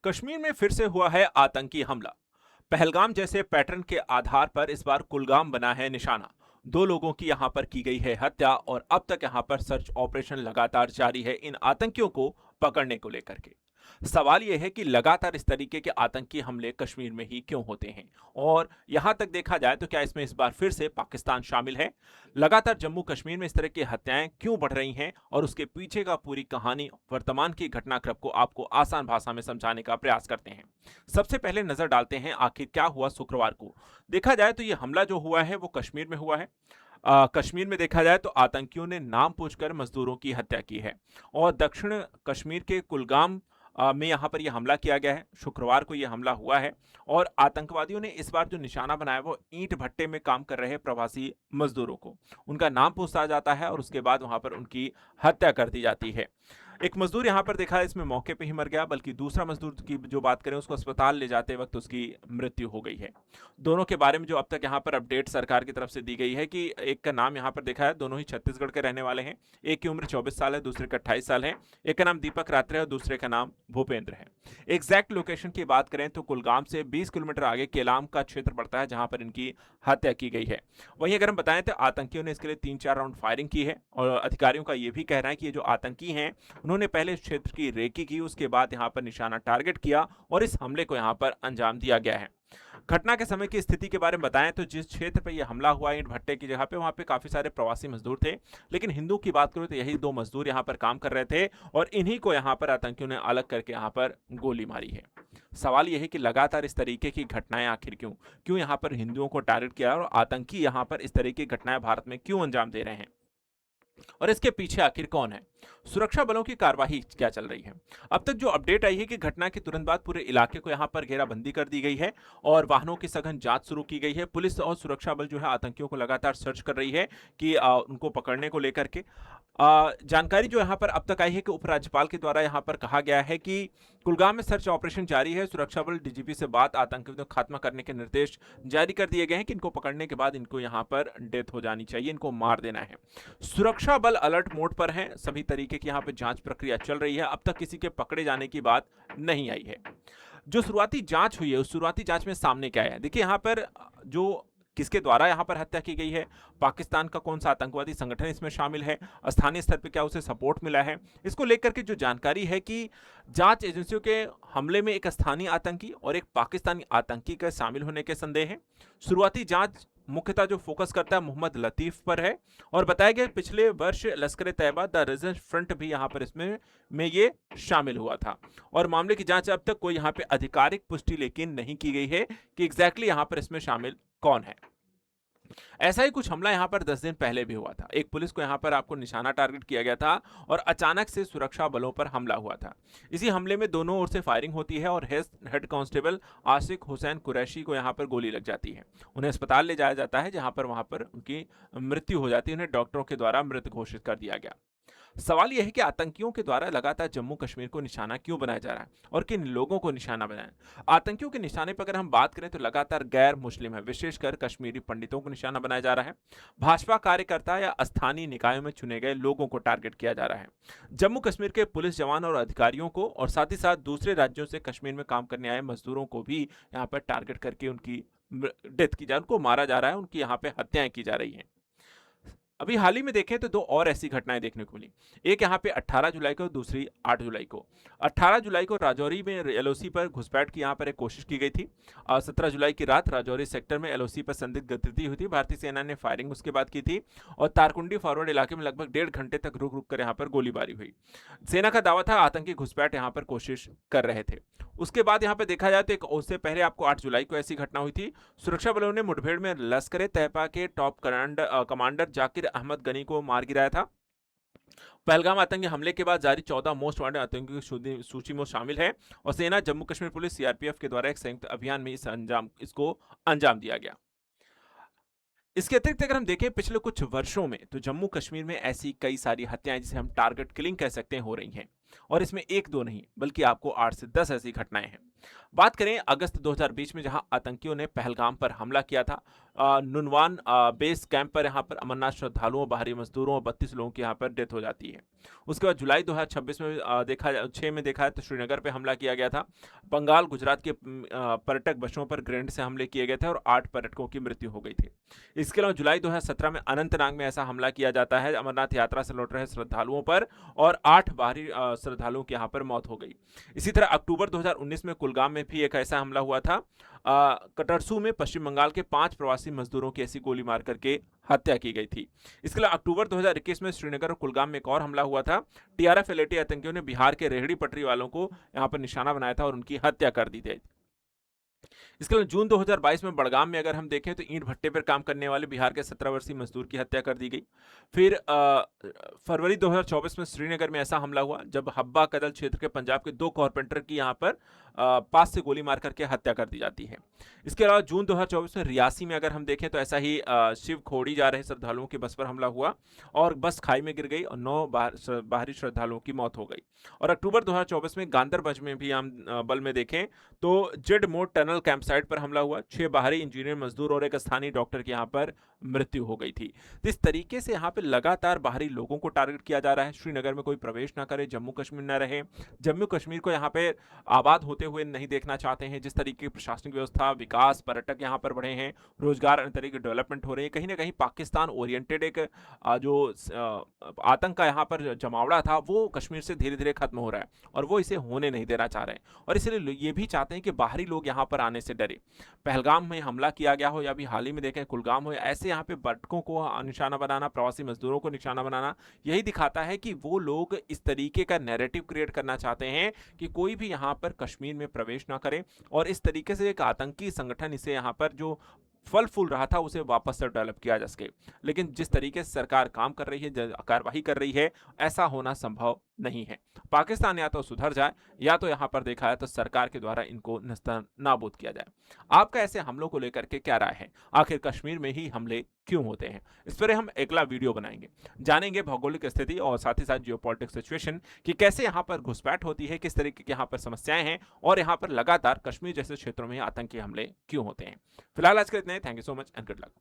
कश्मीर में फिर से हुआ है आतंकी हमला। पहलगाम जैसे पैटर्न के आधार पर इस बार कुलगाम बना है निशाना। दो लोगों की यहां पर की गई है हत्या और अब तक यहां पर सर्च ऑपरेशन लगातार जारी है इन आतंकियों को पकड़ने को लेकर के। सवाल यह है कि लगातार इस तरीके के आतंकी हमले कश्मीर में ही क्यों होते हैं और यहां तक देखा जाए तो क्या इसमें इस बार फिर से पाकिस्तान शामिल है। लगातार जम्मू कश्मीर में इस तरह की हत्याएं क्यों बढ़ रही हैं और उसके पीछे का पूरी कहानी वर्तमान की घटनाक्रम को आपको आसान भाषा में समझाने का प्रयास करते हैं। सबसे पहले नजर डालते हैं आखिर क्या हुआ शुक्रवार को। देखा जाए तो यह हमला जो हुआ है वो कश्मीर में हुआ है। कश्मीर में देखा जाए तो आतंकियों ने नाम पूछकर मजदूरों की हत्या की है और दक्षिण कश्मीर के कुलगाम में यहाँ पर यह हमला किया गया है। शुक्रवार को यह हमला हुआ है और आतंकवादियों ने इस बार जो निशाना बनाया वो ईंट भट्टे में काम कर रहे प्रवासी मजदूरों को उनका नाम पूछा जाता है और उसके बाद वहां पर उनकी हत्या कर दी जाती है। एक मजदूर यहां पर देखा इसमें मौके पे ही मर गया, बल्कि दूसरा मजदूर की जो बात करें उसको अस्पताल ले जाते वक्त उसकी मृत्यु हो गई है। दोनों के बारे में जो अब तक यहां पर अपडेट सरकार की तरफ से दी गई है कि एक का नाम यहां पर देखा है, दोनों ही छत्तीसगढ़ के रहने वाले हैं। एक की उम्र 24 साल है, दूसरे का 28 साल है। एक का नाम दीपक रात्रे है और दूसरे का नाम भूपेंद्र है। एग्जैक्ट लोकेशन की बात करें तो कुलगाम से 20 किलोमीटर आगे केलाम का क्षेत्र पड़ता है जहां पर इनकी हत्या की गई है। वहीं अगर हम बताएं तो आतंकियों ने इसके लिए 3-4 राउंड फायरिंग की है और अधिकारियों का यह भी कहना है कि ये जो आतंकी हैं उन्होंने पहले इस क्षेत्र की रेकी की, उसके बाद यहां पर निशाना टारगेट किया और इस हमले को यहां पर अंजाम दिया गया है। घटना के समय की स्थिति के बारे में बताएं तो जिस क्षेत्र पे यह हमला हुआ ईंट भट्टे की जगह पे वहां पे काफी सारे प्रवासी मजदूर थे, लेकिन हिंदू की बात करूं तो यही दो मजदूर यहां पर काम कर रहे थे और इन्हीं को यहां पर आतंकियों ने अलग करके यहां पर गोली मारी है। सवाल यह है कि लगातार इस तरीके की घटनाएं आखिर क्यों क्यों यहां पर हिंदुओं को टारगेट किया और आतंकी यहां पर इस तरह की घटनाएं भारत में क्यों अंजाम दे रहे हैं और इसके पीछे आखिर कौन है। सुरक्षा बलों की कार्यवाही क्या चल रही है। अब तक जो अपडेट आई है कि घटना के तुरंत बाद पूरे इलाके को यहां पर घेराबंदी कर दी गई है और वाहनों की सघन जांच शुरू की गई है। पुलिस और सुरक्षा बल जो है आतंकियों को लगातार सर्च कर रही है कि उनको पकड़ने को लेकर के जानकारी जो यहां पर अब तक आई है कि उपराज्यपाल के द्वारा यहां पर कहा गया है कि कुलगाम में सर्च ऑपरेशन जारी है। सुरक्षा बल डीजीपी से बात आतंकियों को खात्मा करने के निर्देश जारी कर दिए गए हैं कि इनको पकड़ने के बाद इनको यहां पर डेथ हो जानी चाहिए, इनको मार देना है। सुरक्षा बल अलर्ट मोड पर हैं, सभी तरीके की यहां पे जांच प्रक्रिया चल रही है। अब तक किसी के पकड़े जाने की बात नहीं आई है। जो शुरुआती जांच हुई है उस शुरुआती जांच में सामने क्या आया है, देखिए यहां पर जो किसके द्वारा यहां पर हत्या की गई है, पाकिस्तान का कौन सा आतंकवादी संगठन इसमें शामिल है, स्थानीय स्तर पर क्या उसे सपोर्ट मिला है, इसको लेकर के जो जानकारी है कि जांच एजेंसियों के हमले में एक स्थानीय आतंकी और एक पाकिस्तानी आतंकी के शामिल होने के संदेह है। शुरुआती जांच मुख्यतः जो फोकस करता है मोहम्मद लतीफ पर है और बताया गया पिछले वर्ष लश्कर तैयबा द रेजिस्टेंस फ्रंट भी यहां पर इसमें ये शामिल हुआ था और मामले की जांच अब तक कोई यहां पे आधिकारिक पुष्टि लेकिन नहीं की गई है कि एग्जैक्टली यहां पर इसमें शामिल कौन है। ऐसा ही कुछ हमला यहां पर 10 दिन पहले भी हुआ था। एक पुलिस को यहां पर आपको निशाना टारगेट किया गया था और अचानक से सुरक्षा बलों पर हमला हुआ था। इसी हमले में दोनों ओर से फायरिंग होती है और हेड कांस्टेबल आशिक हुसैन कुरैशी को यहां पर गोली लग जाती है। उन्हें अस्पताल ले जाया जाता है जहां पर वहां पर उनकी मृत्यु हो जाती है। उन्हें डॉक्टरों के द्वारा मृत घोषित कर दिया गया। सवाल यह है कि आतंकियों के द्वारा लगातार जम्मू कश्मीर को निशाना क्यों बनाया जा रहा है और किन लोगों को निशाना बनाया। आतंकियों के निशाने पर अगर हम बात करें तो लगातार गैर मुस्लिम है, विशेषकर कश्मीरी पंडितों को निशाना बनाया जा रहा है। भाजपा कार्यकर्ता या स्थानीय निकायों में चुने गए लोगों को टारगेट किया जा रहा है। जम्मू कश्मीर के पुलिस जवान और अधिकारियों को और साथ ही साथ दूसरे राज्यों से कश्मीर में काम करने आए मजदूरों को भी यहाँ पर टारगेट करके उनकी डेथ की जा उनको मारा जा रहा है, उनकी यहाँ पे हत्याएं की जा रही हैं। अभी हाल ही में देखें तो दो और ऐसी घटनाएं देखने को मिली। एक यहाँ पे 18 जुलाई को, दूसरी 8 जुलाई को। 18 जुलाई को राजौरी में एलओसी पर घुसपैठ की यहाँ पर एक कोशिश की गई थी। 17 जुलाई की रात राजौरी सेक्टर में एलओसी पर संदिग्ध गतिविधि हुई थी। भारतीय सेना ने फायरिंग उसके बाद की थी और तारकुंडी फॉरवर्ड इलाके में लगभग 1.5 घंटे तक रुक रुक कर यहाँ पर गोलीबारी हुई। सेना का दावा था आतंकी घुसपैठ यहाँ पर कोशिश कर रहे थे। उसके बाद यहाँ पे देखा जाए तो एक उससे पहले आपको 8 जुलाई को ऐसी घटना हुई थी। सुरक्षा बलों ने मुठभेड़ में लश्कर तैयबा के टॉप कमांडर जाकिर अहमद गनी को मार गिराया था। पहलगाम आतंकी हमले के बाद जारी 14 मोस्ट वांटेड आतंकियों की सूची में शामिल है और सेना, जम्मू कश्मीर पुलिस, सीआरपीएफ के द्वारा एक संयुक्त अभियान में इसको अंजाम दिया गया। इसके अतिरिक्त अगर हम देखें पिछले कुछ वर्षों में तो जम्मू कश्मीर में ऐसी कई सारी हत्याएं जिसे हम टारगेट किलिंग कह सकते हैं हो रही हैं और इसमें एक दो नहीं बल्कि आपको 8 से 10 ऐसी घटनाएं हैं। बात करें अगस्त 2020 में जहां आतंकियों ने पहलगाम पर हमला किया था। नुनवान बेस कैंप पर यहां पर अमरनाथ श्रद्धालुओं, बाहरी मजदूरों और 32 लोगों की यहां पर डेथ हो जाती है। उसके बाद जुलाई 2026 में देखा 6 में देखा है तो श्रीनगर पे हमला किया गया था। बंगाल, गुजरात के पर्यटक बसों पर ग्रेनेड से हमले किए गए थे और 8 पर्यटकों की मृत्यु हो गई थी। इसके अलावा जुलाई 2017 में अनंतनाग में ऐसा हमला किया जाता है अमरनाथ यात्रा से लौट रहे श्रद्धालुओं पर और 8 बाहरी श्रद्धालुओं की यहां पर मौत हो गई। इसी तरह अक्टूबर 2019 में कुलगाम में भी एक ऐसा हमला हुआ था। कटरसू में पश्चिम बंगाल के 5 प्रवासी मजदूरों की ऐसी गोली मार करके हत्या की गई थी। इसके अलावा अक्टूबर 2021 में श्रीनगर और कुलगाम में एक और हमला हुआ था। टीआरएफ एलएटी आतंकियों ने बिहार के रेहड़ी पटरी वालों को यहां पर निशाना बनाया था और उनकी हत्या कर दी थी। इसके अलावा जून 2022 में बड़गाम में अगर हम देखें तो ईंट भट्टे पर काम करने वाले बिहार के 17 वर्षीय मजदूर की हत्या कर दी गई। फिर फरवरी 2024 में श्रीनगर में ऐसा हमला हुआ जब हब्बा कदल क्षेत्र के पंजाब के 2 कारपेंटर की यहां पर पास से गोली मार करके हत्या कर दी जाती है। इसके अलावा जून 2024 में रियासी में अगर हम देखें तो ऐसा ही शिव खोड़ी जा रहे श्रद्धालुओं की बस पर हमला हुआ और बस खाई में गिर गई और 9 बाहरी श्रद्धालुओं की मौत हो गई। और अक्टूबर 2024 में गांधरबंज में भी हम बल में देखें तो Z mode tunnel camp site पर हमला हुआ। 6 बाहरी इंजीनियर मजदूर और एक स्थानीय डॉक्टर की यहां पर मृत्यु हो गई थी। तो इस तरीके से यहां पर लगातार बाहरी लोगों को टारगेट किया जा रहा है। श्रीनगर में कोई प्रवेश ना करे, जम्मू कश्मीर ना रहे, जम्मू कश्मीर को यहां पे आबाद होते हुए नहीं देखना चाहते हैं। जिस तरीके की प्रशासनिक व्यवस्था, विकास, पर्यटक यहां पर बढ़े हैं, रोजगार अन्य तरीके की डेवलपमेंट हो रही है, कहीं ना कहीं पाकिस्तान ओरिएंटेड एक आतंक का यहाँ पर जमावड़ा था वो कश्मीर से धीरे धीरे खत्म हो रहा है और वो इसे होने नहीं देना चाह रहे हैं और इसलिए ये भी चाहते हैं कि बाहरी लोग यहाँ पर आने से डरे। पहलगाम में हमला किया गया हो या अभी हाल ही में देखें कुलगाम हो, ऐसे यहाँ पे पर्यटकों को निशाना बनाना, प्रवासी मजदूरों को निशाना बनाना, यही दिखाता है कि वो लोग इस तरीके का नैरेटिव क्रिएट करना चाहते हैं कि कोई भी यहाँ पर कश्मीर में प्रवेश ना करे और इस तरीके से एक आतंकी संगठन इसे यहाँ पर जो फल फूल रहा था उसे वापस से डेवलप किया जा सके। लेकिन जिस तरीके से सरकार काम कर रही है, कार्रवाई कर रही है, ऐसा होना संभव नहीं है। पाकिस्तान या तो सुधर जाए या तो यहाँ पर देखा है तो सरकार के द्वारा इनको नाबूद किया जाए। आपका ऐसे हमलों को लेकर के क्या राय है? आखिर कश्मीर में ही हमले क्यों होते हैं? इस पर हम अगला वीडियो बनाएंगे, जानेंगे भौगोलिक स्थिति और साथ ही साथ जियोपॉलिटिक्स सिचुएशन कि कैसे यहाँ पर घुसपैठ होती है, किस तरीके की यहाँ पर समस्याएं हैं और यहाँ पर लगातार कश्मीर जैसे क्षेत्रों में आतंकी हमले क्यों होते हैं। फिलहाल आज के लिए इतना ही। Thank you so much and good luck.